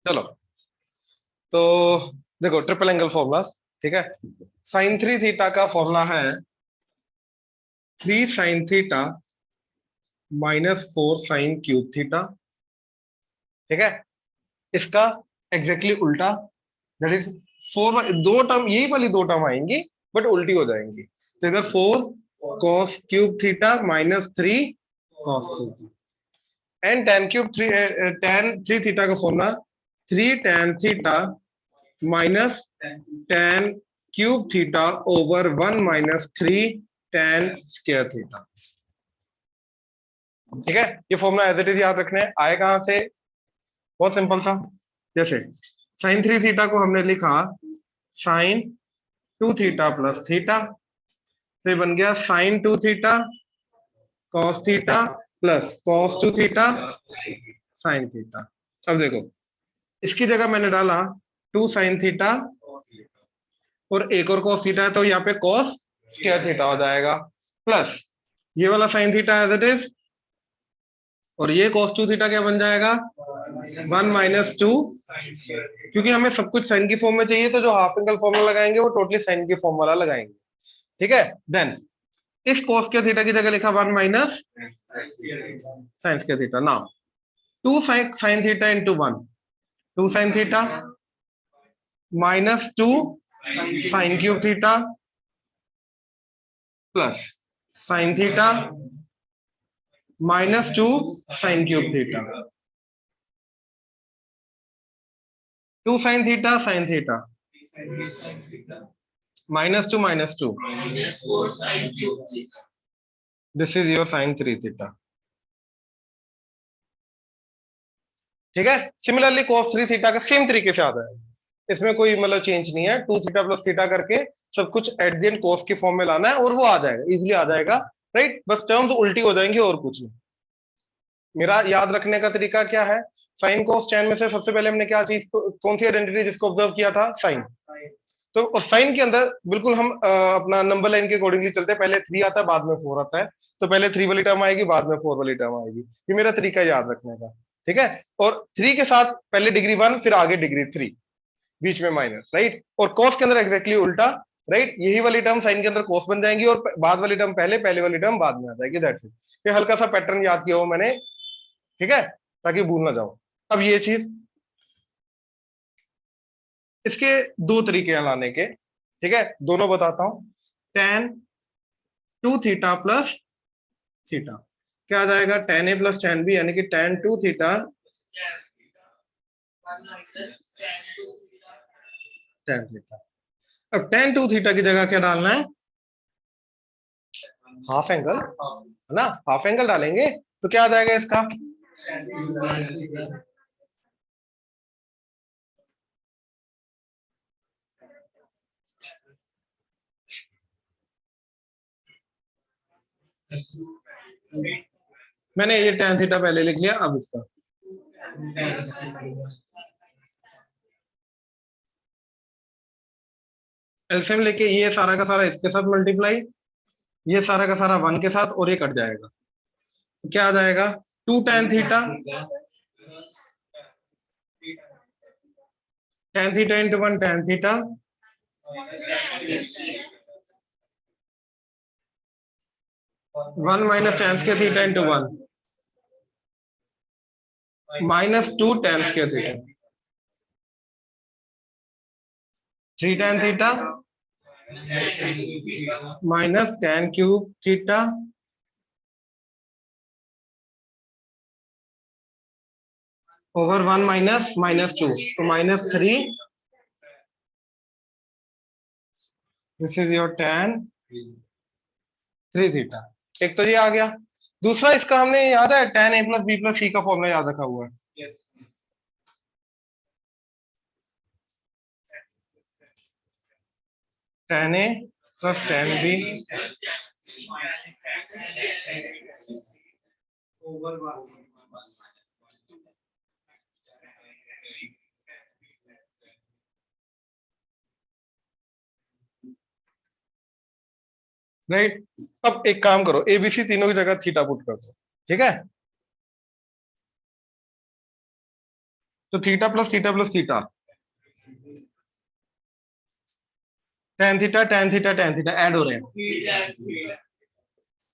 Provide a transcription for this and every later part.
चलो, तो देखो ट्रिपल एंगल फॉर्मूला, ठीक है। साइन थ्री थीटा का फॉर्मूला है 3 sin theta -4 sin cube theta, ठीक है। इसका एग्जैक्टली उल्टा, दैट इज फोर, दो टर्म यही वाली दो टर्म आएंगी बट उल्टी हो जाएंगी। तो इधर 4 cos cube theta -3 cos theta, and tan 3 theta का formula 3 tan theta -tan cube theta - 3 tan square theta, ठीक है। ये फॉर्मूला एज इट इज याद रखना है। आए कहां से? बहुत सिंपल सा। जैसे साइन 3 थीटा को हमने लिखा sin 2 थीटा + थीटा, तो ये बन गया sin 2 theta cos theta +cos 2 theta sin theta. अब देखो, इसकी जगह मैंने डाला 2 sin थीटा और एक और cos थीटा है, तो यहाँ पे cos स्क्वायर थीटा हो जाएगा, प्लस ये वाला sin theta as it is, और ये cos 2 थीटा क्या बन जाएगा? 1 - 2, क्योंकि हमें सब कुछ साइन की फॉर्म में चाहिए, तो जो हाफ एंगल फॉर्मूला लगाएंगे वो टोटली साइन की फॉर्म वाला लगाएंगे, ठीक है। देन इस cos के थीटा की जगह लिखा 1 - sin के theta. Now 2 sin theta into 1, 2 sin theta -2 sin cube theta plus sin theta -2 sin cube theta, 2 sin theta sin theta -2 this is your sin 3 theta, ठीक है। सिमिलरली cos 3 थीटा का same तरीके से आता है, इसमें कोई मतलब चेंज नहीं है। 2 थीटा + थीटा करके सब कुछ एट द एंड cos के फॉर्म में लाना है और वो आ जाएगा, इजीली आ जाएगा, राइट। बस टर्म्स उल्टी हो जाएंगी और कुछ नहीं। मेरा याद रखने का तरीका क्या है? साइन cos tan में से सबसे पहले हमने क्या चीज, कौन सी आइडेंटिटी जिसको ऑब्जर्व किया था? साइन। तो और साइन के अंदर बिल्कुल हम अपना नंबर लाइन के अकॉर्डिंगली चलते हैं, पहले 3 आता है बाद में 4 आता है, तो पहले 3 वाली टर्म आएगी बाद में 4 वाली टर्म आएगी। ये मेरा तरीका याद रखने का, ठीक है। और 3 के साथ पहले डिग्री 1 फिर आगे डिग्री 3, बीच में माइनस, राइट। और cos के अंदर एग्जैक्टली उल्टा, राइट। यही वाली टर्म साइन के अंदर cos बन जाएंगी और बाद वाली टर्म पहले, पहले वाली टर्म बाद में आ जाएगी, दैट्स इट। ये हल्का सा पैटर्न याद किया हो मैंने, ठीक है, ताकि भूल ना जाओ। अब ये चीज, इसके दो तरीके हैं लाने के, ठीक है, दोनों बताता हूं। tan 2 थीटा + थीटा क्या आ जाएगा? tan a + tan b, यानी कि tan 2 थीटा tan थीटा। अब tan 2 थीटा की जगह क्या डालना है? हाफ एंगल, है ना, हाफ एंगल डालेंगे तो क्या आ जाएगा इसका? मैंने ये tan थीटा पहले लिख लिया, अब इसका एलसीएम लेके ये सारा का सारा इसके साथ मल्टीप्लाई, ये सारा का सारा 1 के साथ, और ये कट जाएगा, तो क्या आ जाएगा? 2 tan theta, tan theta into 1 tan theta, 1 - tan square theta into 1 -2 tan square theta, 3 tan theta -tan cube theta over 1 -2, तो -3, this is your tan 3 theta. एक तो ये आ गया। दूसरा इसका हमने याद है tan a + b + c का फॉर्मूला याद रखा हुआ है। tan a + tan b right. अब एक काम करो, एबीसी तीनों की जगह थीटा पुट कर दो, ठीक है। तो theta plus theta plus theta, tan theta tan theta tan theta add हो रहे हैं,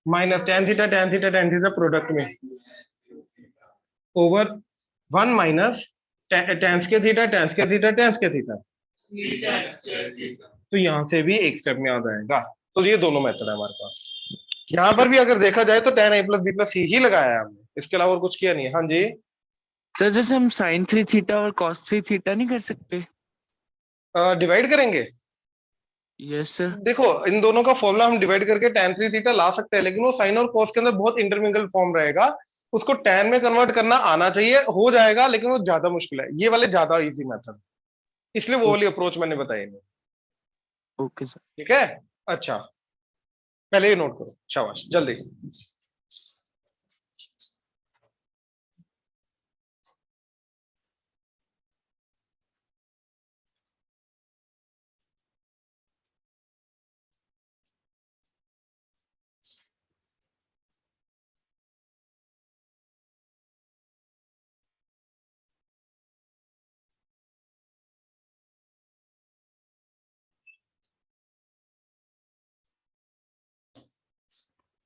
minus tan theta tan theta tan theta product में ओवर वन माइनस टेंस के थीटा टेंस के थीटा टेंस के थीटा। तो यहां से भी एक स्टेप में आ जाएगा। तो ये दोनों मेथड है हमारे पास। यहां पर भी अगर देखा जाए तो टेन ए प्लस बी प्लस सी ही लगाया है हमने, इसके अलावा और कुछ किया नहीं है। हाँ जी सर जैसे हम साइन 3 थीटा और कॉस 3 थीटा नहीं कर सकते? डिवाइड करेंगे। Yes sir. देखो इन दोनों का फॉर्मूला हम डिवाइड करके tan 3 थीटा ला सकते हैं, लेकिन वो साइन और कॉस के अंदर बहुत इंटरमिंगल फॉर्म रहेगा, उसको tan में कन्वर्ट करना आना चाहिए, हो जाएगा, लेकिन वो ज्यादा मुश्किल है। ये वाले ज्यादा इजी मेथड, इसलिए वो वाली अप्रोच मैंने बताई नहीं। Okay sir. ठीक है, अच्छा पहले ये नोट करो, शाबाश जल्दी।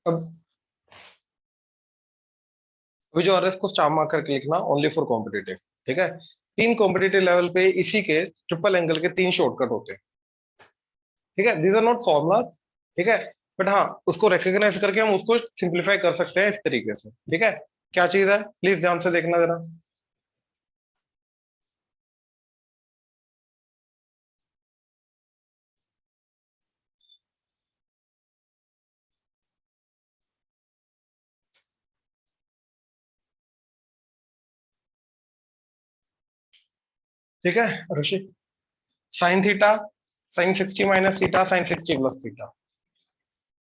अब अभी जो आ रहा है इसको स्टार मार्क करके लिखना, ओनली फॉर कॉम्पिटिटिव। ठीक है, तीन कॉम्पिटिटिव लेवल पे इसी के ट्रिपल एंगल के तीन शॉर्टकट होते हैं। ठीक है, दीज आर नॉट फॉर्मुलाज। ठीक है, बट हाँ उसको रिकॉग्नाइज करके हम उसको सिंप्लीफाई कर सकते हैं इस तरीके से। ठीक है, क्या चीज है प्लीज ध्यान से देखना जरा। ठीक है Rishi, sine theta sine 60 minus theta sine 60 plus theta.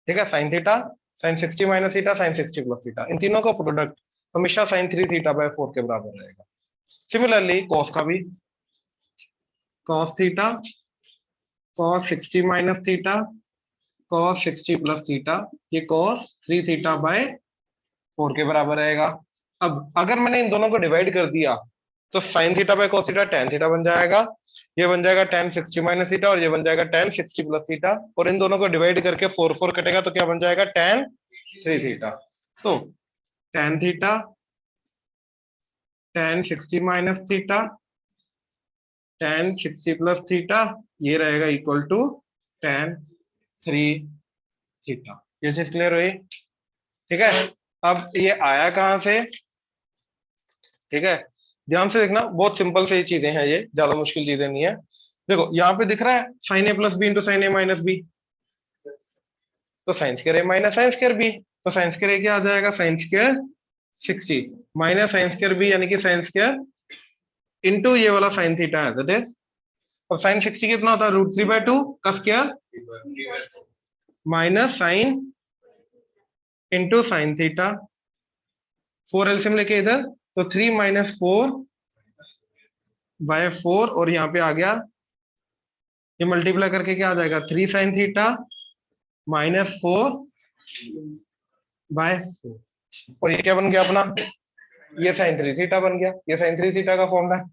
ठीक है, sine theta sine 60 minus theta sine 60 plus theta, इन तीनों का प्रोडक्ट हमेशा साइन 3 थीटा बाय 4 के बराबर रहेगा। सिमिलरली कॉस का भी, cos theta cos 60 minus theta cos 60 plus theta, ये कॉस 3 थीटा बाय 4 के बराबर रहेगा। अब अगर मैंने इन दोनों को डिवाइड कर दिया तो sine theta by cos theta tan theta बन जाएगा, ये बन जाएगा टेन 60 माइनस थीटा और ये बन जाएगा टेन 60 प्लस थीटा, और इन दोनों को डिवाइड करके 4 4 कटेगा तो क्या बन जाएगा टेन 3 थीटा। तो tan theta tan 60 minus theta tan 60 plus theta, ये रहेगा इक्वल टू टेन 3 थीटा। ये चीज क्लियर हुई? ठीक है, अब ये आया कहां से? ठीक है, ध्यान से देखना, बहुत सिंपल से चीजें हैं, ये ज्यादा मुश्किल चीजें नहीं है। देखो यहाँ पे दिख रहा है sine A plus B into sine A minus B, तो sine square A minus sine square B, तो साइन स्क्वायर ए क्या आ जाएगा sine square 60 minus sine square B यानी कि साइन स्क्वायर इंटू ये वाला sine theta as it is. और साइन 60 कितना होता है रूट 3/2 का square minus sine into sine theta, 4 LCM लेके इधर, तो 3 माइनस 4/4, और यहाँ पे आ गया ये मल्टीप्लाई करके क्या आ जाएगा 3 साइन थीटा माइनस 4/4, और ये क्या बन गया अपना, ये साइन 3 थीटा बन गया। ये साइन 3 थीटा का फॉर्मूला है।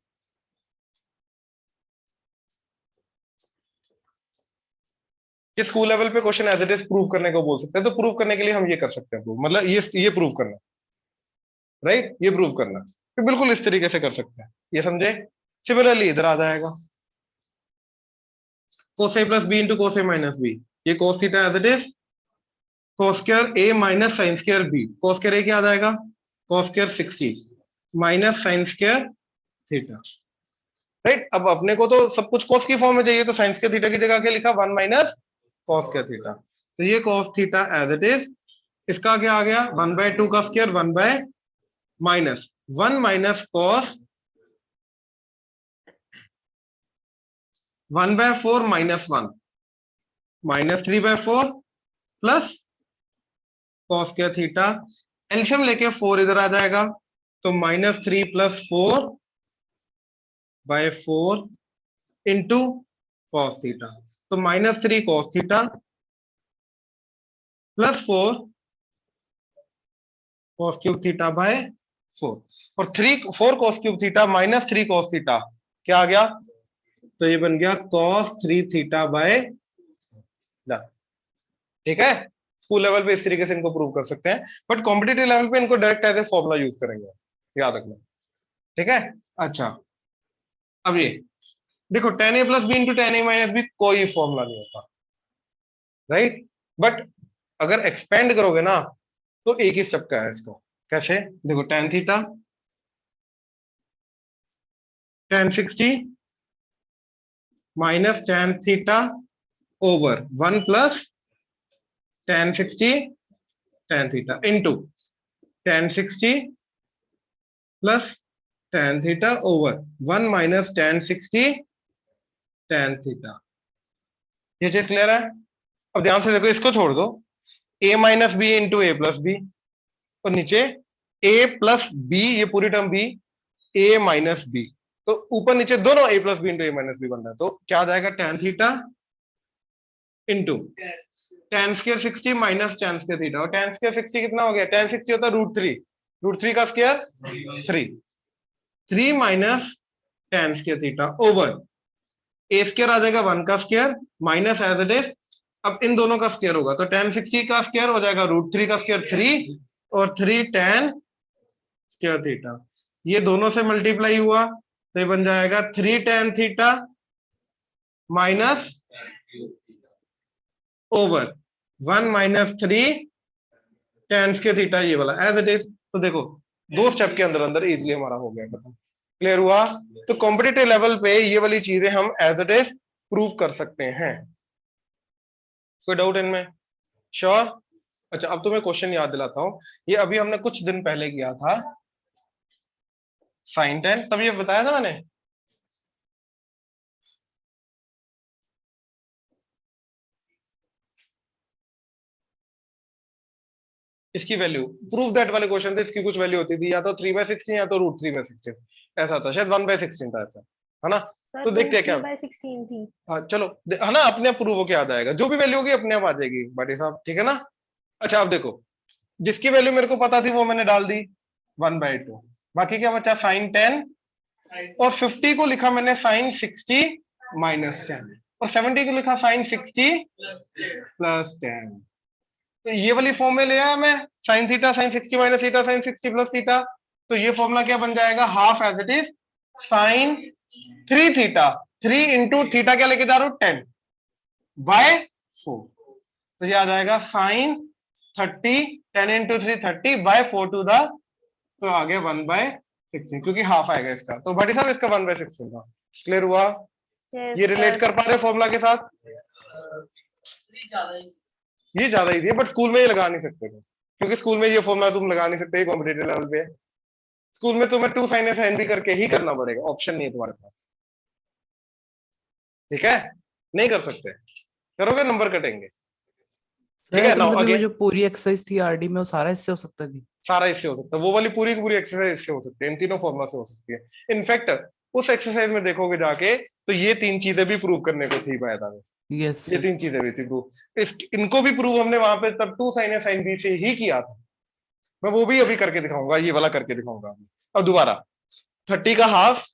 ये स्कूल लेवल पे question as it is prove करने को बोल सकते हैं, तो प्रूव करने के लिए हम ये कर सकते हैं प्रूव, मतलब ये प्रूव करना, राइट, ये प्रूव करना, तो बिल्कुल इस तरीके से कर सकते हैं, ये समझे। सिमिलरली इधर आ जाएगा cos a plus B into cos a minus B, ये cos theta as it is cos square a minus sine square b, cos square a क्या आ जाएगा cos square 60 minus sine square theta, right. अब अपने को तो सब कुछ cos की फॉर्म में चाहिए, तो साइन स्क्वायर थीटा की जगह क्या लिखा 1 माइनस cos स्क्वायर थीटा, तो ये cos theta as it is, इसका क्या आ गया 1/2 का square 1 by minus 1 minus cos 1/4 minus 1 minus 3/4 plus cos square theta, LCM लेके 4 इधर आ जाएगा, तो minus 3 plus 4/4 into cos theta, तो minus 3 cos theta plus 4 cos cube theta by 4 और 4 cos cube theta minus 3 cos theta क्या आ गया, तो ये बन गया cos 3 थीटा बाय, ठीक है। स्कूल लेवल पे इस तरीके से इनको प्रूव कर सकते हैं, बट कॉम्पिटिटिव लेवल पे इनको direct as a formula use करेंगे, याद रखना, ठीक है। अच्छा अब ये देखो tan a plus B into tan a minus B कोई फॉर्मूला नहीं होता, राइट। बट अगर एक्सपेंड करोगे ना तो एक ही स्टेप का है इसको, कैसे देखो tan theta tan 60 minus tan theta over 1 plus tan 60 tan theta into tan 60 plus tan theta over 1 minus tan 60 tan theta. ये चीज क्लियर है। अब ध्यान से देखो, इसको छोड़ दो, a minus B into A plus B, और नीचे a प्लस बी, ये पूरी term b, a minus B, तो ऊपर नीचे दोनों a plus B into A minus B बन रहा है, तो क्या आ जाएगा tan theta into tan square 60 minus tan square theta, और tan स्क्वायर 60 कितना हो गया, tan 60 होता है √3 का square 3 minus tan square theta over a square आ जाएगा 1 का square minus as it is, अब इन दोनों का स्क्वायर होगा तो tan 60 का स्क्वायर हो जाएगा √3 का स्क्वायर 3 और 3 tan स्क्वायर थीटा, ये दोनों से मल्टीप्लाई हुआ तो ये बन जाएगा 3 tan theta minus over 1 minus 3 tan square theta, ये वाला एज इट इज। तो देखो दो स्टेप के अंदर अंदर इजीली हमारा हो गया खत्म, क्लियर हुआ। तो कॉम्पिटिटिव लेवल पे ये वाली चीजें हम एज इट इज प्रूव कर सकते हैं, कोई डाउट इनमें, श्योर। अच्छा अब तो मैं क्वेश्चन याद दिलाता हूं, ये अभी हमने कुछ दिन पहले किया था sin 10, तब ये बताया था मैंने, इसकी वैल्यू प्रूव दैट वाले क्वेश्चन थे, इसकी कुछ वैल्यू होती थी या तो 3/16 या तो √3/16, ऐसा था शायद 1/16 था ऐसा, है ना। तो देखते हैं क्या, 3/16 थी। हाँ चलो है ना, अपने आप प्रूव होके याद आएगा, जो भी वैल्यू होगी अपने आप आ जाएगी भाटी साहब, ठीक है ना। अच्छा अब देखो, जिसकी वैल्यू मेरे को पता थी वो मैंने डाल दी 1/2, बाकी क्या बचा sin 10, और 50 को लिखा मैंने sin 60 माइनस 10, और 70 को लिखा sin 60 प्लस 10, तो ये वाली फॉर्म में ले आया मैं, sin theta sin 60 minus theta sin 60 plus theta, तो ये फॉर्मूला क्या बन जाएगा, half as it is sin 3 theta, 3 into theta क्या लेके जा रहा हूं 10/4, तो ये आ जाएगा sin 30, 10 इंटू 3 30/4 टू द, तो आ गया 1/16, क्योंकि हाफ आएगा इसका, तो भाटी साहब इसका 1/16 था, क्लियर हुआ। ये रिलेट कर पा रहे फॉर्मूला के साथ, ये ज्यादा इजी है, बट स्कूल में ये लगा नहीं सकते थे, क्योंकि स्कूल में ये फॉर्मूला तुम लगा नहीं सकते, कॉम्पिटिटिव लेवल पे स्कूल में तुम्हें 2 sin A sin B करके ही करना पड़ेगा, ऑप्शन नहीं है तुम्हारे पास, ठीक है, नहीं कर सकते, करोगे नंबर कटेंगे, ठीक है ना। वो जो पूरी एक्सरसाइज थी आरडी में वो सारा इससे हो सकता थी, सारा इससे हो सकता है, वो वाली पूरी की पूरी एक्सरसाइज इससे हो सकती है, इन तीनों फॉर्मूला से हो सकती है। इनफैक्ट उस एक्सरसाइज में देखोगे जाके तो ये 3 चीजें भी प्रूव करने को थी पाया था, यस ये 3 चीजें भी थी प्रूव, इनको भी प्रूव हमने वहां पे तब 2 sin A sin B से ही किया था, मैं वो भी अभी करके दिखाऊंगा, ये वाला करके दिखाऊंगा अभी। अब दोबारा 30 का half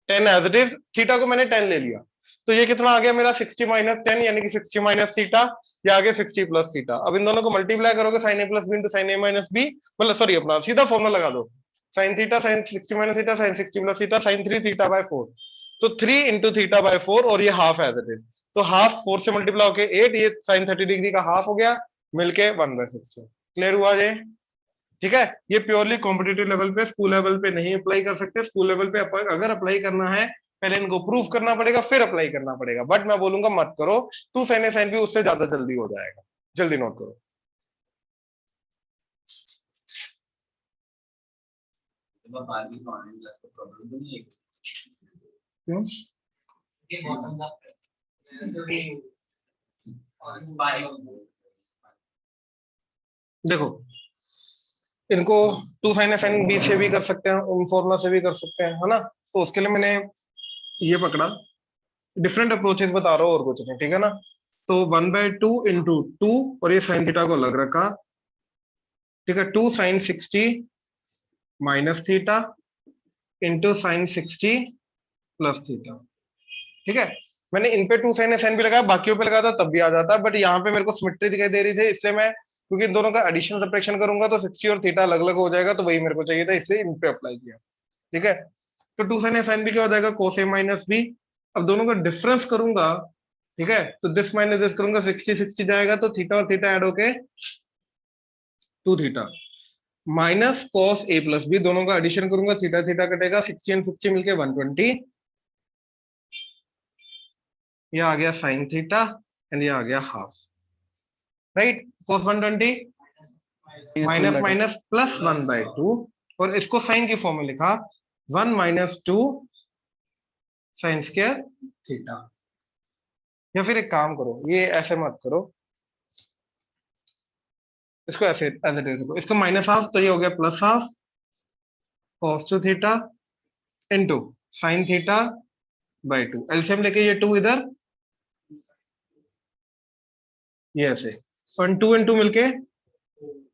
10 as it is, theta को मैंने 10 ले लिया, तो ये कितना आ गया मेरा 60 माइनस 10, यानी कि 60 माइनस थीटा, या आगे 60 प्लस थीटा। अब इन दोनों को मल्टीप्लाई करोगे sin A plus B into sin A minus B, मतलब सॉरी अपना सीधा फॉर्मूला लगा दो, sin theta sin 60 minus theta sin 60 plus theta sin 3 थीटा/4, तो 3 इंटू थीटा/4, और ये हाफ एज इट इज, तो हाफ 4 से मल्टीप्लाई होके 8, ये sin 30 डिग्री का हाफ हो गया, मिलके 1/16, क्लियर हुआ ये, ठीक है। ये प्योरली कॉम्पिटिटिव लेवल पे, स्कूल लेवल पे नहीं अप्लाई कर सकते, स्कूल लेवल पे अगर अप्लाई करना है पहले इनको प्रूफ करना पड़ेगा फिर अप्लाई करना पड़ेगा, बट मैं बोलूंगा मत करो, 2 sin A sin B उससे ज्यादा जल्दी हो जाएगा, जल्दी नोट करो। क्यों? देखो इनको 2 sin A sin B से भी कर सकते हैं, उन फॉर्मूला से भी कर सकते हैं, है ना। तो उसके लिए मैंने ये पकड़ा, डिफरेंट अप्रोचेस बता रहा हूँ और कुछ नहीं, ठीक है ना। तो 1/2 इंटू 2, और ये sin थीटा को अलग रखा, ठीक है, 2 sin 60 minus theta into sine 60 plus theta. ठीक है, मैंने इन पे 2 साइन साइन भी लगाया, बाकियों पे लगा था तब भी आ जाता, बट यहाँ पे मेरे को सिमेट्री दिखाई दे रही थी, इसलिए मैं, क्योंकि इन दोनों का एडिशन सब्ट्रैक्शन करूंगा तो 60 और थीटा अलग अलग हो जाएगा, तो वही मेरे को चाहिए था, इसलिए इन पे अप्लाई किया। ठीक है, तो 2 साइन साइन भी क्या हो जाएगा, कोस ए माइनस बी। अब दोनों का डिफरेंस करूंगा, ठीक है, तो दिस माइनस दिस करूंगा, 60 60 जाएगा, तो थीटा और थीटा ऐड होके 2 theta minus cos A plus B, दोनों का एडिशन करूंगा, थीटा थीटा कटेगा, 60 एंड 60 मिलके 120, ये आ गया साइन थीटा एंड ये आ गया half, right. Cos 120 minus minus plus 1/2, और इसको साइन की फॉर्म में लिखा 1 माइनस 2 साइन स्क्वायर थीटा। या फिर एक काम करो, ये ऐसे मत करो, इसको ऐसे ऐसे दे दो, इसको माइनस हाफ, तो ये हो गया plus half cos 2 theta into sine theta by 2, LCM लेके ये 2 इधर, ये ऐसे, और 2 and 2 मिलके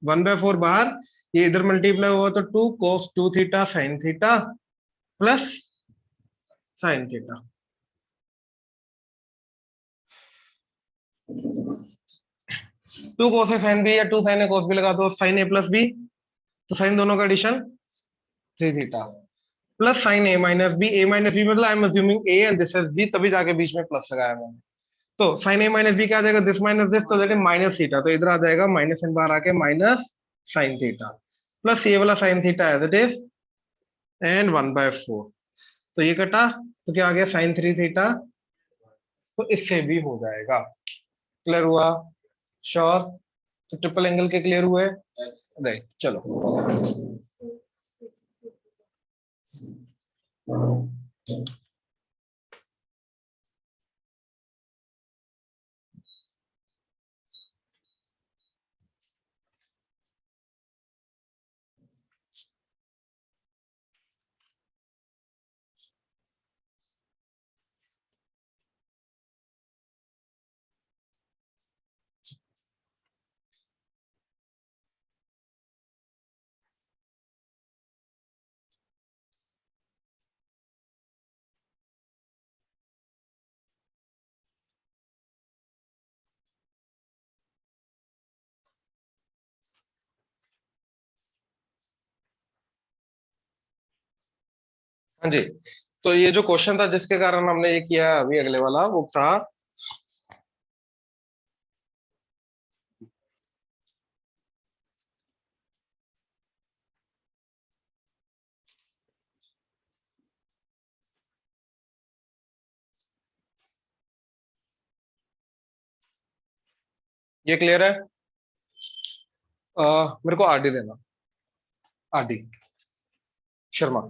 1/4 बाहर, ये इधर मल्टीप्लाई हुआ तो 2 cos 2 theta sine theta plus sine theta. Two cos A sine B या 2 साइन ए कोस बी लगा दो, साइन ए प्लस बी, तो साइन दोनों का addition 3 theta plus sine A minus B मतलब I am assuming A and this is B, तभी जाके बीच में प्लस लगाया मैंने। तो साइन ए माइनस बी क्या आ जाएगा, दिस माइनस दिस, तो दैट इज माइनस थीटा, तो इधर आ जाएगा माइनस एंड बाहर आके माइनस साइन थीटा प्लस ये वाला sine theta as it is and 1/4, तो ये कटा, तो क्या आ गया साइन 3 थीटा, तो इससे भी हो जाएगा। क्लियर हुआ? श्योर? तो ट्रिपल एंगल के क्लियर हुए? राइट, चलो। हाँ जी, तो ये जो क्वेश्चन था जिसके कारण हमने ये किया अभी अगले वाला, वो था ये। क्लियर है? मेरे को आरडी देना, आरडी शर्मा।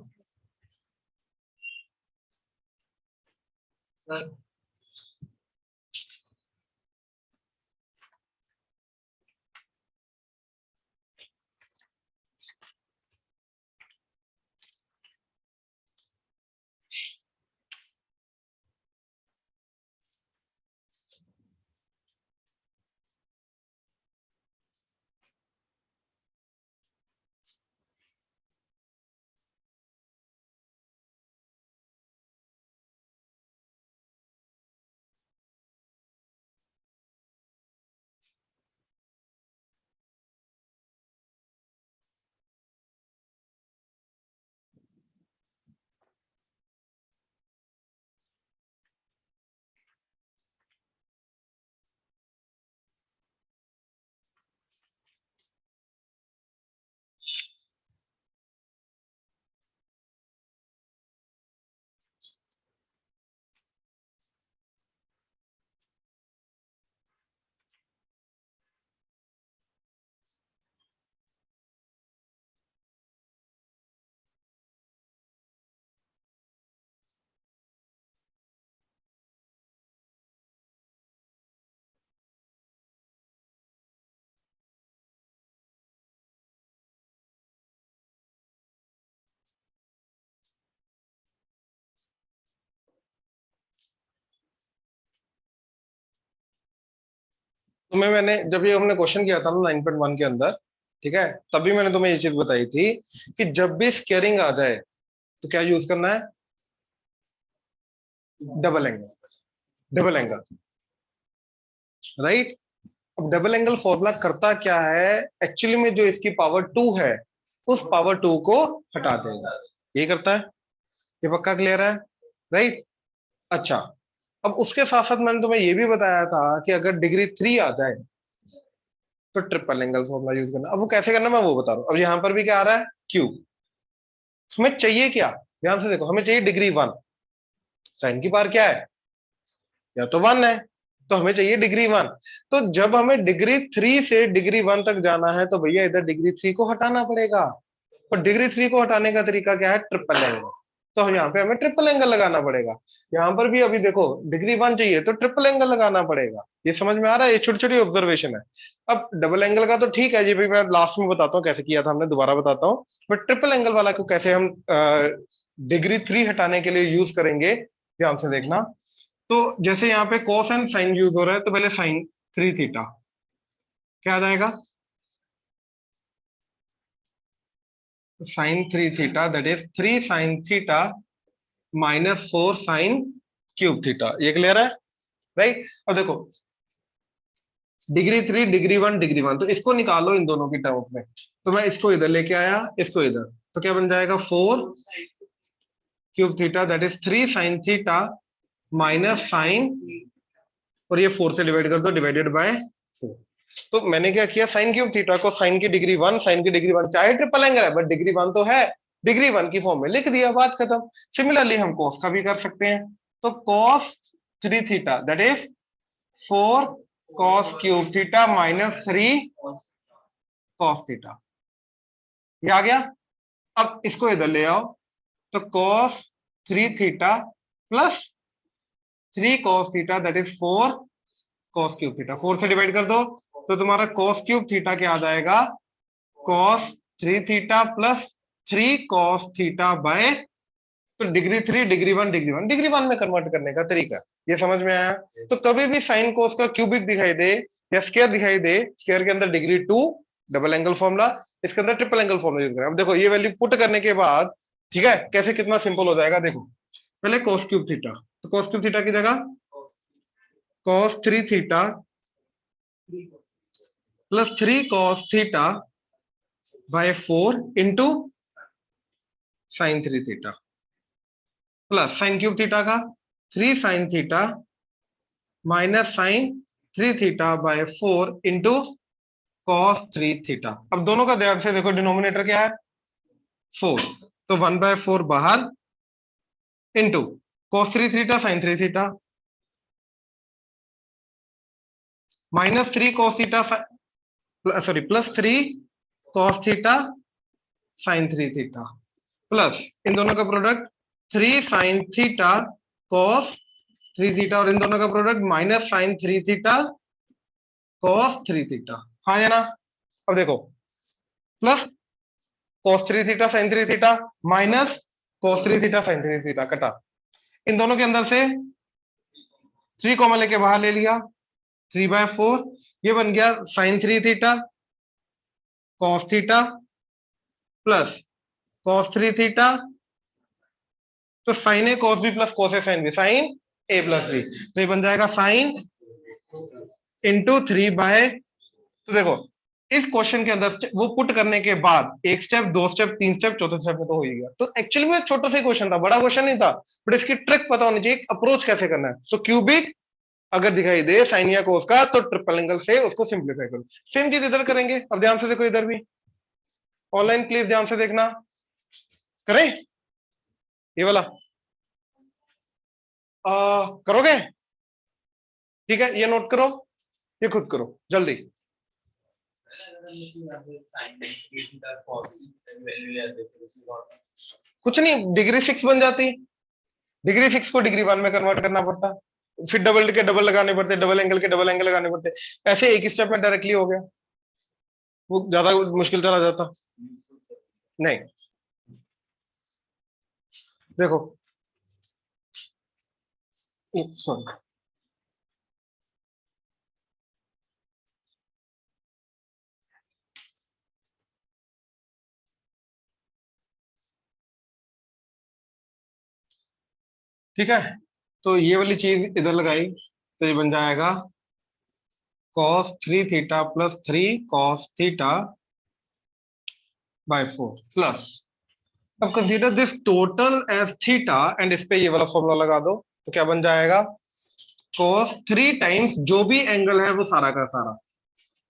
तो मैंने जब ये हमने क्वेश्चन किया था ना 9.1 के अंदर, ठीक है, तभी मैंने तुम्हें ये चीज बताई थी कि जब भी स्केयरिंग आ जाए तो क्या यूज करना है, double angle, double angle, right. अब डबल एंगल फॉर्मूला करता क्या है, एक्चुअली में जो इसकी पावर 2 है उस पावर 2 को हटा देगा, ये करता है। ये पक्का क्लियर है, राइट। अच्छा, अब उसके साथ साथ मैंने तुम्हें ये भी बताया था कि अगर डिग्री 3 आ जाए तो ट्रिपल एंगल फॉर्मूला यूज करना। अब वो कैसे करना मैं वो बता रहा हूं। अब यहां पर भी क्या आ रहा है, क्यूब। हमें चाहिए क्या, ध्यान से देखो, हमें चाहिए डिग्री 1। साइन की पावर क्या है, या तो 1 है, तो हमें चाहिए डिग्री 1। तो जब हमें डिग्री 3 से डिग्री 1 तक जाना है तो भैया इधर डिग्री 3 को हटाना पड़ेगा। और डिग्री 3 को हटाने का तरीका क्या है, ट्रिपल एंगल। तो यहाँ पे हमें ट्रिपल एंगल लगाना पड़ेगा। यहाँ पर भी अभी देखो डिग्री 1 चाहिए तो ट्रिपल एंगल लगाना पड़ेगा। ये समझ में आ रहा है, ये छोटी छोटी ऑब्जर्वेशन है। अब डबल एंगल का तो ठीक है जी भाई, मैं लास्ट में बताता हूँ कैसे किया था हमने, दोबारा बताता हूँ। बट ट्रिपल एंगल वाला को कैसे हम डिग्री 3 हटाने के लिए यूज करेंगे, ध्यान से देखना। तो जैसे यहाँ पे कॉस एंड साइन यूज हो रहा है, तो पहले साइन 3 थीटा क्या आ जाएगा, sine 3 theta that is 3 sine theta minus 4 sine cube theta. ये क्लियर है, राइट। अब देखो डिग्री 3 डिग्री 1 डिग्री 1, तो इसको निकालो इन दोनों की टर्म्स में। तो मैं इसको इधर लेके आया, इसको इधर, तो क्या बन जाएगा 4 cube theta that is 3 sine theta minus sine, और ये 4 से डिवाइड कर दो, डिवाइडेड बाय 4। तो मैंने क्या किया, साइन क्यूब थीटा को साइन की डिग्री 1, साइन की डिग्री 1, चाहे ट्रिपल एंगल है बट डिग्री 1 तो है, डिग्री 1 की फॉर्म में लिख दिया, बात खत्म। सिमिलरली हम कॉस का भी कर सकते हैं। तो cos 3 theta that is 4 cos cube theta minus 3 cos theta, ये आ गया। अब इसको इधर ले आओ, तो cos 3 theta plus 3 cos theta that is 4 cos cube theta, 4 से डिवाइड कर दो, तो तुम्हारा कॉस क्यूब थीटा क्या आ जाएगा, cos 3 theta plus 3 cos theta bye, तो डिग्री 3 डिग्री 1 डिग्री 1 डिग्री 1 में कन्वर्ट करने का तरीका, ये समझ में आया। तो कभी भी साइन कोस का क्यूबिक दिखाई दे या स्क्वायर दिखाई दे, स्क्वायर के अंदर डिग्री 2 डबल एंगल फॉर्मूला, इसके अंदर ट्रिपल एंगल फॉर्मूला यूज करें। अब देखो ये वैल्यू पुट करने के बाद, ठीक है, कैसे कितना सिंपल हो जाएगा देखो। पहले कॉस क्यूब थीटा, तो कॉस क्यूब थीटा की जगह cos 3 theta plus 3 cos theta by 4 into sine 3 theta plus sine cube theta का 3 sine theta minus sine 3 theta by 4 into cos 3 theta. अब दोनों का ध्यान से देखो, डिनोमिनेटर क्या है 4, तो 1/4 बाहर into cos 3 theta sine 3 theta minus 3 cos theta, sorry plus 3 cos theta sine 3 theta plus इन दोनों का product 3 sine theta cos 3 theta, और इन दोनों का product minus sine 3 theta cos 3 theta, हाँ या ना। अब देखो plus cos 3 theta sin 3 theta minus cos 3 theta sin 3 theta कटा, इन दोनों के अंदर से 3 कॉमन लेके बाहर ले लिया, 3/4, ये बन गया sin 3 theta cos theta plus cos 3 theta, तो sin ए cos बी प्लस cos ए sin बी, sin ए प्लस बी, तो ये बन जाएगा sin इंटू 3/, तो देखो इस क्वेश्चन के अंदर वो पुट करने के बाद एक स्टेप, दो स्टेप, तीन स्टेप, चौथे स्टेप में तो हो ही गया। तो एक्चुअली में छोटा सा क्वेश्चन था, बड़ा क्वेश्चन नहीं था, बट इसकी ट्रिक पता होनी चाहिए, अप्रोच कैसे करना है। तो क्यूबिक अगर दिखाई दे साइन या कोस का, तो ट्रिपल एंगल से उसको सिंप्लीफाई करो। सेम चीज इधर करेंगे। अब ध्यान से देखो, इधर भी ऑनलाइन प्लीज ध्यान से देखना, करें ये वाला करोगे, ठीक है, ये नोट करो, ये खुद करो जल्दी। कुछ नहीं, डिग्री 6 बन जाती, डिग्री 6 को डिग्री 1 में कन्वर्ट करना पड़ता, फिर डबल के डबल लगाने पड़ते, डबल एंगल के डबल एंगल लगाने पड़ते, ऐसे एक स्टेप में डायरेक्टली हो गया, वो ज्यादा मुश्किल चला जाता। नहीं देखो, सॉरी, ठीक है, तो ये वाली चीज इधर लगाई तो ये बन जाएगा cos 3 theta plus 3 cos theta by 4 plus, अब consider this total as theta and इस पे ये वाला फॉर्मूला लगा दो, तो क्या बन जाएगा cos 3 टाइम्स जो भी एंगल है वो सारा का सारा,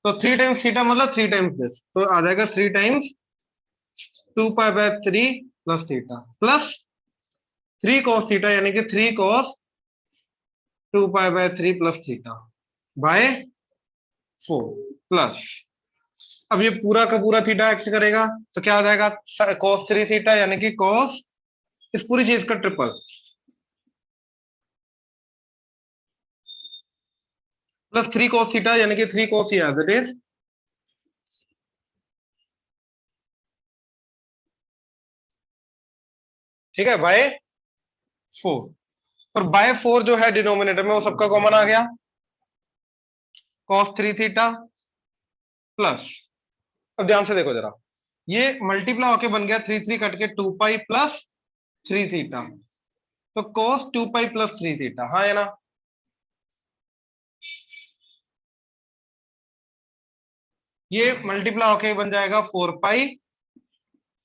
तो 3 टाइम्स थीटा मतलब 3 टाइम्स दिस, तो आ जाएगा 3 times 2 pi by 3 plus theta plus 3 cos theta यानी कि 3 cos 2 pi by 3 plus theta by 4 plus, अब ये पूरा का पूरा थीटा एक्ट करेगा तो क्या आ जाएगा cos 3 थीटा यानी कि cos इस पूरी चीज का ट्रिपल प्लस 3 cos थीटा यानी कि 3 cos ही एज इट इज, ठीक है, बाय 4, और बाय 4 जो है डिनोमिनेटर में वो सबका कॉमन आ गया cos 3 थीटा प्लस, अब ध्यान से देखो जरा, ये मल्टीप्लाई होके बन गया 3 3 कट के 2 पाई प्लस 3 थीटा, तो cos 2 पाई प्लस 3 थीटा, हाँ है ना, ये मल्टीप्लाई होके बन जाएगा 4 pi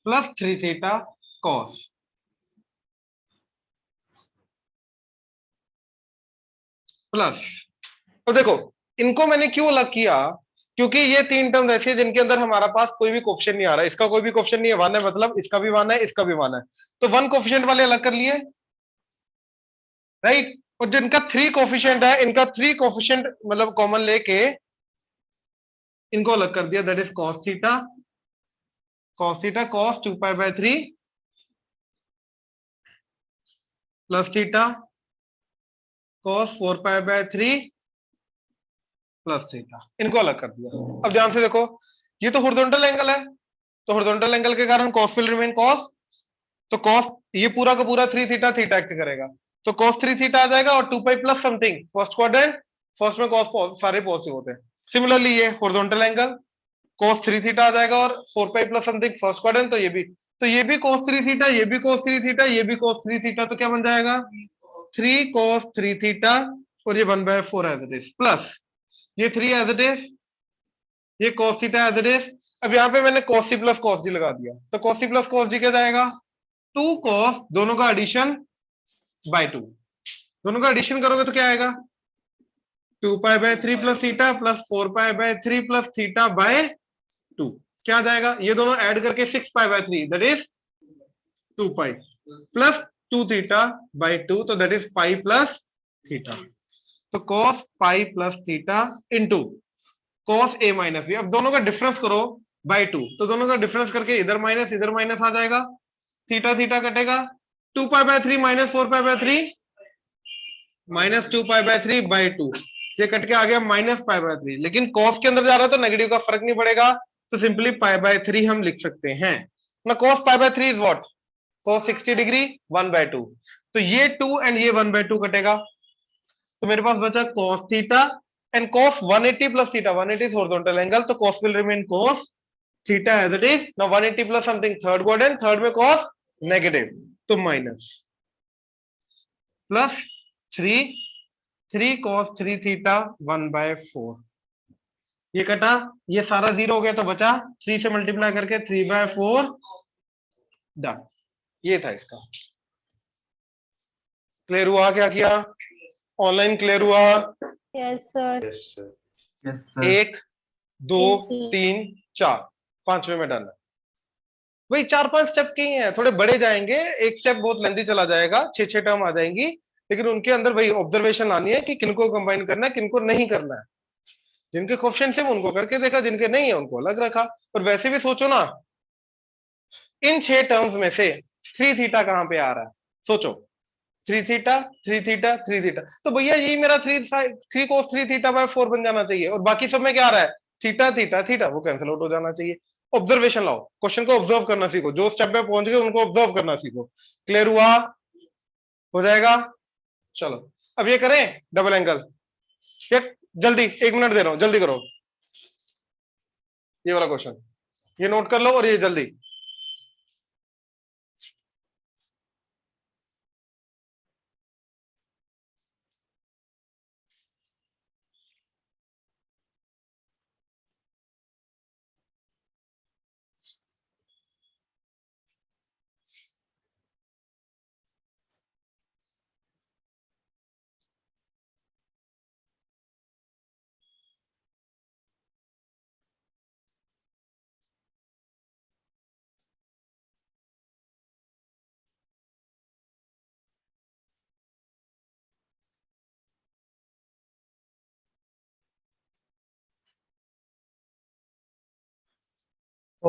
plus 3 theta cos, plus, तो देखो इनको मैंने क्यों अलग किया, क्योंकि ये तीन टर्म्स ऐसी है जिनके अंदर हमारा पास कोई भी कोफिशिएंट नहीं आ रहा है, इसका कोई भी कोफिशिएंट नहीं है, वन है मतलब इसका भी वन है इसका भी वन है, तो वन कोफिशिएंट वाले अलग कर लिए, राइट, और जिनका थ्री कोफिशिएंट है इनका थ्री कोफिशिएंट मतलब कॉमन लेके इनको अलग कर दिया, that is cos theta cos 2 pi by 3 plus theta cos 4 pi by 3 plus theta, इनको अलग कर दिया। अब ध्यान से देखो, ये तो हॉरिजॉन्टल एंगल है, तो हॉरिजॉन्टल एंगल के कारण cos विल रिमेन cos, तो cos ये पूरा का पूरा 3 थीटा थीटा एक्ट करेगा, तो cos 3 थीटा आ जाएगा और 2 pi plus something first quadrant, first में cos सारे पॉजिटिव होते हैं, सिमिलरली ये हॉरिजॉन्टल एंगल cos 3 थीटा आ जाएगा और 4 pi plus something first quadrant, तो ये भी cos 3 थीटा, ये भी cos 3 थीटा, ये भी cos 3 थीटा, तो क्या बन जाएगा 3 cos 3 थीटा और ये 1/4 एज इट इज प्लस ये 3 एज इट इज, ये cos theta as it is, अब यहाँ पे मैंने cos c plus cos d लगा दिया, तो cos c plus cos d क्या जाएगा 2 cos, दोनों का एडिशन बाय 2, दोनों का एडिशन करोगे तो क्या आएगा 2 pi by 3 plus theta plus 4 pi by 3 plus theta by 2, क्या आ जाएगा ये दोनों ऐड करके 6 pi by 3 that is 2 pi plus 2 theta by 2, तो that is pi plus theta, तो cos pi plus theta into cos a minus B, अब दोनों का डिफरेंस करो बाय 2, तो दोनों का डिफरेंस करके इधर माइनस आ जाएगा, थीटा थीटा कटेगा, 2 pi by 3 minus 4 pi by 3 minus 2 pi by 3 by 2, ये कट के आ गया माइनस पाई बाय 3, लेकिन cos के अंदर जा रहा है तो नेगेटिव का फर्क नहीं पड़ेगा, तो सिंपली पाई बाय 3 हम लिख सकते हैं ना, cos pi by 3 is what cos 60 degree 1/2, तो ये 2 एंड ये 1/2 कटेगा, तो मेरे पास बचा cos theta and cos 180 plus theta, 180 is horizontal angle, तो cos will remain cos theta as it is, now 180 plus something third quadrant, third में cos नेगेटिव, तो माइनस प्लस 3 cos 3 थीटा 1/4, ये कटा, ये सारा जीरो हो गया तो बचा 3 से मल्टीप्लाई करके 3/4 डन, ये था इसका, क्लियर हुआ क्या किया, ऑनलाइन क्लियर हुआ, यस सर। एक दो Yes, sir. 3 4 पांचवे में डन है, वही 4 5 स्टेप के ही हैं, थोड़े बड़े जाएंगे, एक स्टेप बहुत लेंदी चला जाएगा, 6 टर्म आ जाएंगी, लेकिन उनके अंदर वही ऑब्जर्वेशन लानी है कि किनको कंबाइन करना है किनको नहीं करना है, जिनके क्वेश्चन है उनको करके देखा, जिनके नहीं है उनको अलग रखा, और वैसे भी सोचो ना इन 6 टर्म्स में से 3 थीटा कहां पे आ रहा है, सोचो 3 थीटा 3 थीटा 3 थीटा, तो भैया यही मेरा 3 cos 3 थीटा बाय 4 बन जाना चाहिए, और बाकी सब में क्या आ रहा है थीटा थीटा थीटा, वो कैंसिल आउट हो जाना चाहिए, ऑब्जर्वेशन लाओ, क्वेश्चन को ऑब्जर्व करना सीखो, जो स्टेप पे पहुंच गए उनको ऑब्जर्व करना सीखो, क्लियर हुआ, हो जाएगा, चलो अब ये करें डबल एंगल, ये जल्दी 1 मिनट दे रहा हूं जल्दी करो, ये वाला क्वेश्चन ये नोट कर लो और ये जल्दी,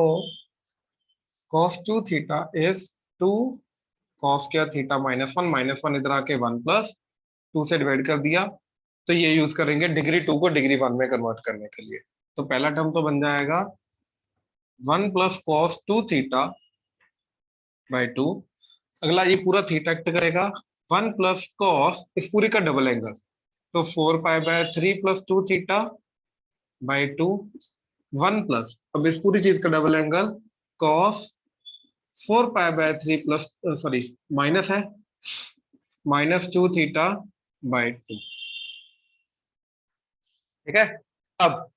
तो cos 2 theta is 2 cos square theta minus one इधर आके 1 प्लस 2 से डिवाइड कर दिया, तो ये यूज करेंगे डिग्री 2 को डिग्री 1 में कन्वर्ट करने के लिए। तो पहला टर्म तो बन जाएगा 1 प्लस cos 2 थीटा बाय 2। अगला ये पूरा थीटा एक्ट करेगा 1 प्लस cos इस पूरी का डबल एंगल, तो 4 pi by 3 plus 2 theta by 2 1 plus, अब इस पूरी चीज का double angle cos 4 pi by 3 plus sorry minus है माइनस 2 थीटा बाय 2। ठीक है, अब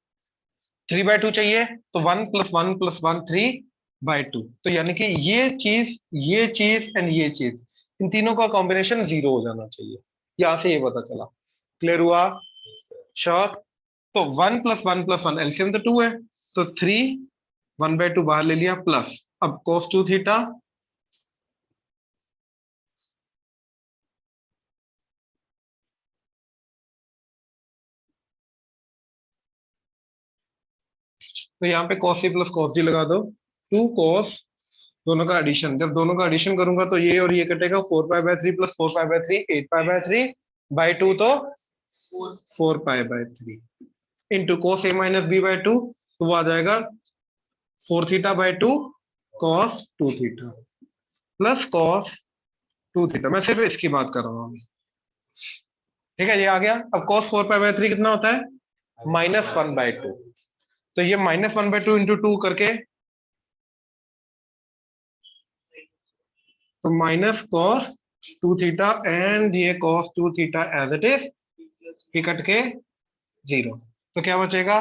3 बाय 2 चाहिए तो 1 प्लस 1 प्लस 1 3 बाय 2, तो यानी कि ये चीज एंड ये चीज, इन तीनों का कॉम्बिनेशन 0 हो जाना चाहिए। यहां से ये पता चला। क्लियर हुआ? श्योर। तो 1 प्लस 1 प्लस 1 एलसीएम तो 2 है, तो 3 1 बाय 2 बाहर ले लिया प्लस, अब cos 2 थीटा तो यहाँ पे cos c plus cos d लगा दो, 2 cos, दोनों का एडिशन, जब दोनों का एडिशन करूंगा तो ये और ये कटेगा, 4 pi by 3 plus 4 pi by 3 8 pi by 3 by 2, तो 4 pi by 3 into cos a minus b by 2, तो वो आ जाएगा 4 theta by 2 cos 2 theta plus cos 2 theta. मैं सिर्फ इसकी बात कर रहा हूँ। ठीक है, ये आ गया। अब cos 4 पाई बाय 3 कितना होता है माइनस 1 बाय 2, तो ये माइनस 1 बाय 2 इंटू 2 करके, तो माइनस cos 2 थीटा एंड ये cos 2 theta as it is, ये कट के 0, तो क्या बचेगा?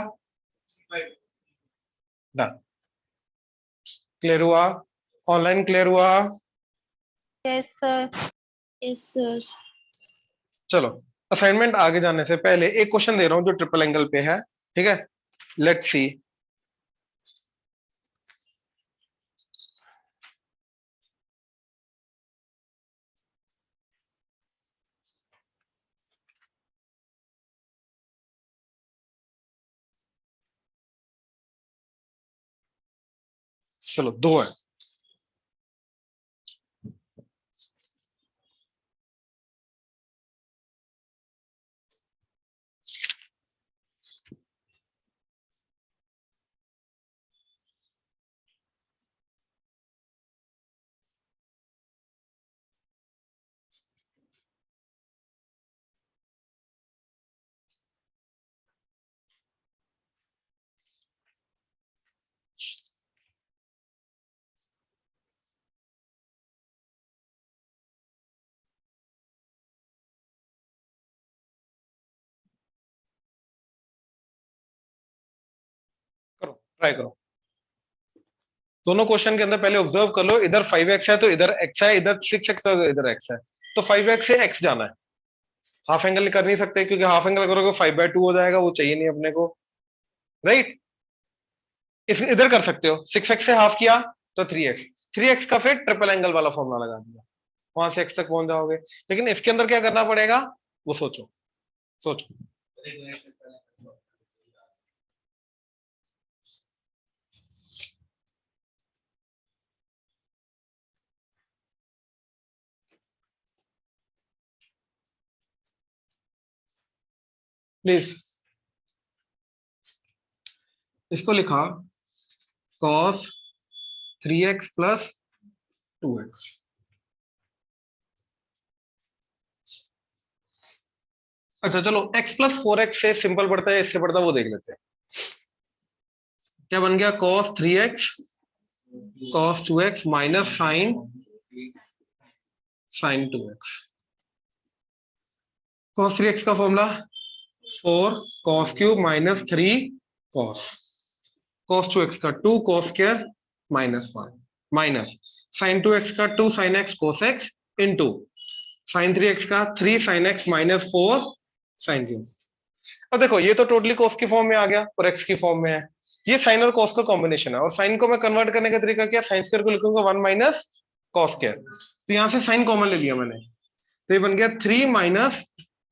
डन। क्लियर हुआ? ऑनलाइन क्लियर हुआ? Yes, sir. Yes, sir. चलो, असाइनमेंट आगे जाने से पहले एक क्वेश्चन दे रहा हूं जो ट्रिपल एंगल पे है। ठीक है, लेट्स सी। चलो, 2 है। करो, ट्राई करो। दोनों क्वेश्चन के अंदर पहले ऑब्जर्व कर लो, इधर 5x है तो इधर x है, इधर 6x है तो इधर x है, तो 5x से x जाना है। हाफ एंगल कर नहीं सकते क्योंकि हाफ एंगल करोगे 5 बाय 2 हो जाएगा, वो चाहिए नहीं अपने को, राइट। इस इधर कर सकते हो, 6x से हाफ किया तो 3x, 3x का फिर ट्रिपल एंगल वाला फॉर्मूला लगा दिया, वहां से x तक पहुंच जाओगे। लेकिन इसके अंदर क्या करना पड़ेगा वो सोचो, सोचो। प्लीज, इसको लिखा cos 3x प्लस 2x। अच्छा चलो, x प्लस 4x से सिंपल पड़ता है, इससे पड़ता है वो देख लेते हैं। क्या बन गया? cos 3x cos 2x minus sin 2x। cos 3x का formula 4 cos cube minus 3 cos 2x का 2 cos square minus 1 minus sin 2x का 2 sin x cos x into sin 3x का 3 sin x minus 4 sin cube. अब देखो, ये तो totally cos की form में आ गया और x की फॉर्म में है, ये sin और cos का कॉम्बिनेशन है, और sin को मैं कन्वर्ट करने का तरीका क्या? sin स्क्वायर को लिखूंगा 1 माइनस cos स्क्वायर, तो यहां से sin कॉमन ले लिया मैंने, तो ये बन गया 3 माइनस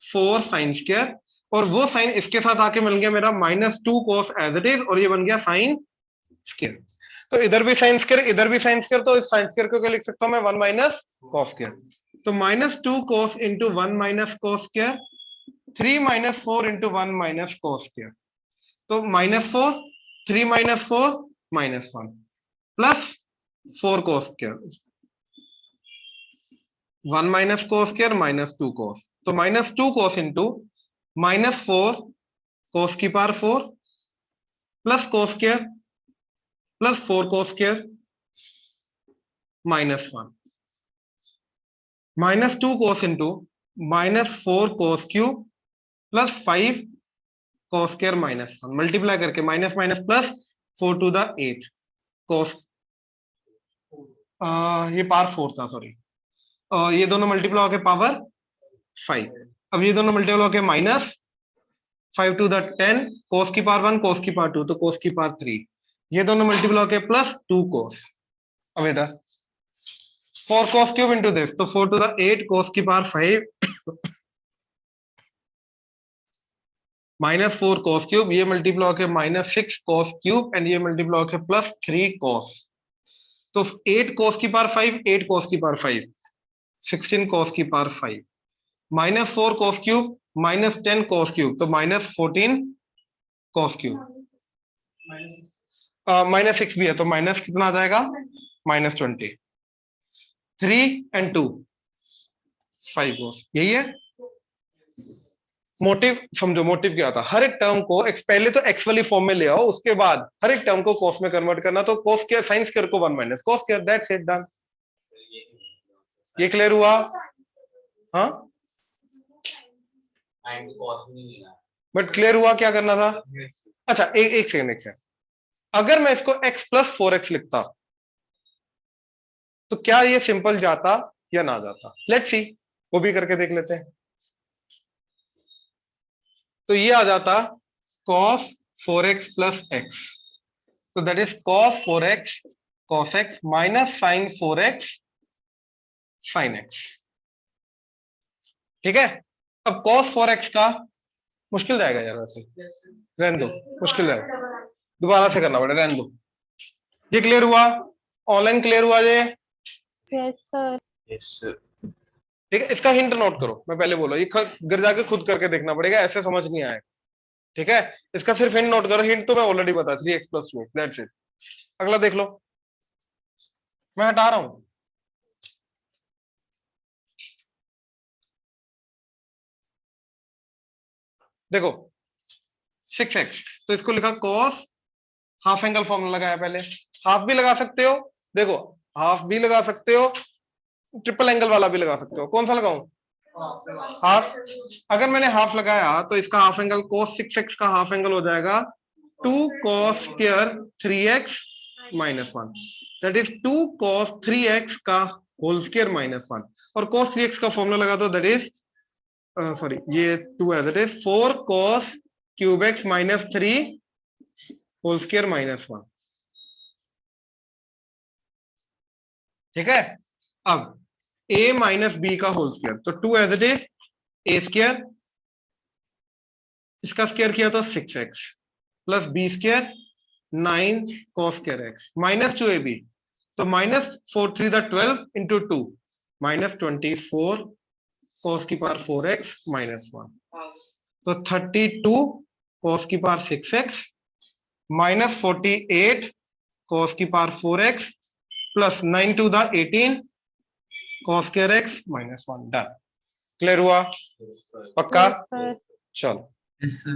4 sin स्क्वायर, और वो साइन इसके साथ आके मिल गया मेरा minus 2 cos as it is, और ये बन गया sin स्क्वायर। तो इधर भी साइन स्क्वायर, इधर भी साइन स्क्वायर, तो इस साइन स्क्वायर को क्या लिख सकता हूं मैं, 1 माइनस कॉस स्क्वायर। तो -2 cos into 1 minus cos square, 3 - 4 into 1 minus cos square. तो -4, 3 - 4 -1 plus 4 cos square, 1 minus cos square -2 cos। तो -2 cos इंटू -4 cos की power 4 plus cos square plus 4 cos square -1 -2 cos into -4 cos cube plus 5 cos square -1 multiply करके minus minus plus 4 to the 8 cos, ये power 4 था, sorry, ये दोनों multiply होके power 5। अब ये दोनों मल्टीप्लाई होके -5 टू द 10 cos की पावर 1 cos की पावर 2 तो cos की पावर 3, ये दोनों मल्टीप्लाई होके प्लस 2 cos। अब इधर 4 cos क्यूब इंटू दिस, तो 4 टू द 8 cos की पावर 5 -4 cos क्यूब, ये मल्टीप्लाई होके -6 cos क्यूब एंड ये मल्टीप्लाई होके प्लस 3 cos। तो 8 cos की पावर 5, 8 cos की पावर 5, 16 cos की power 5, -4 cos cube -10 cos cube, तो -14 cos क्यूब, -6 भी है तो माइनस कितना आ जाएगा, -20। 3 and 2 5 cos, यही है मोटिव। समझो मोटिव क्या था, हर एक टर्म को पहले तो एक्स वाली फॉर्म में ले आओ, उसके बाद हर एक टर्म को कॉस में कन्वर्ट करना। तो कॉस स्क्वायर साइन स्क्वायर को 1 minus cos square, that's it, done. ये क्लियर हुआ? हाँ, बट क्लियर हुआ क्या करना था? अच्छा, एक सेकंड, अगर मैं इसको x प्लस 4x लिखता तो क्या ये सिंपल जाता या ना जाता? लेट्स सी, वो भी करके देख लेते हैं। तो ये आ जाता cos 4x प्लस x, तो that is cos 4x cos x minus sin 4x sin x। ठीक है, अब cos 4x का मुश्किल जाएगा यार, वैसे रहने दो, मुश्किल जाएगा, दोबारा से करना पड़ेगा, रहने दो। ये क्लियर हुआ? ऑनलाइन क्लियर हुआ ये? Yes, sir. ठीक है, इसका हिंट नोट करो, मैं पहले बोला ये घर जाके खुद करके देखना पड़ेगा, ऐसे समझ नहीं आएगा। ठीक है, इसका सिर्फ हिंट नोट करो, हिंट तो मैं ऑलरेडी बता, 3x plus 2x, that's it. अगला देख लो, मैं हटा रहा हूं। देखो 6x, तो इसको लिखा cos, हाफ एंगल फॉर्मूला लगाया, पहले हाफ भी लगा सकते हो, देखो हाफ भी लगा सकते हो, ट्रिपल एंगल वाला भी लगा सकते हो, कौन सा लगाऊं? हाफ। अगर मैंने हाफ लगाया तो इसका हाफ एंगल cos 6x का हाफ एंगल हो जाएगा 2 cos square 3x minus 1, that is 2 cos 3x का होल स्क्वायर माइनस 1, और cos 3x का फॉर्मूला लगा दो, दैट इज सॉरी, ये 2 as it is 4 cos cube x minus 3 whole square minus 1। ठीक है, अब a माइनस बी का होल स्क्वायर, तो 2 as it is A square, इसका स्क्वायर किया तो 6x plus B square 9 cos square x minus 2ab, तो minus 4 3 the 12 into 2 minus 24 cos की पावर 4x माइनस 1, तो 32 cos की पावर 6x माइनस 48 cos की power 4x plus 9 two the 18 cos square x minus 1, done. Clear हुआ? पक्का? Yes, sir. चलो, Yes, sir.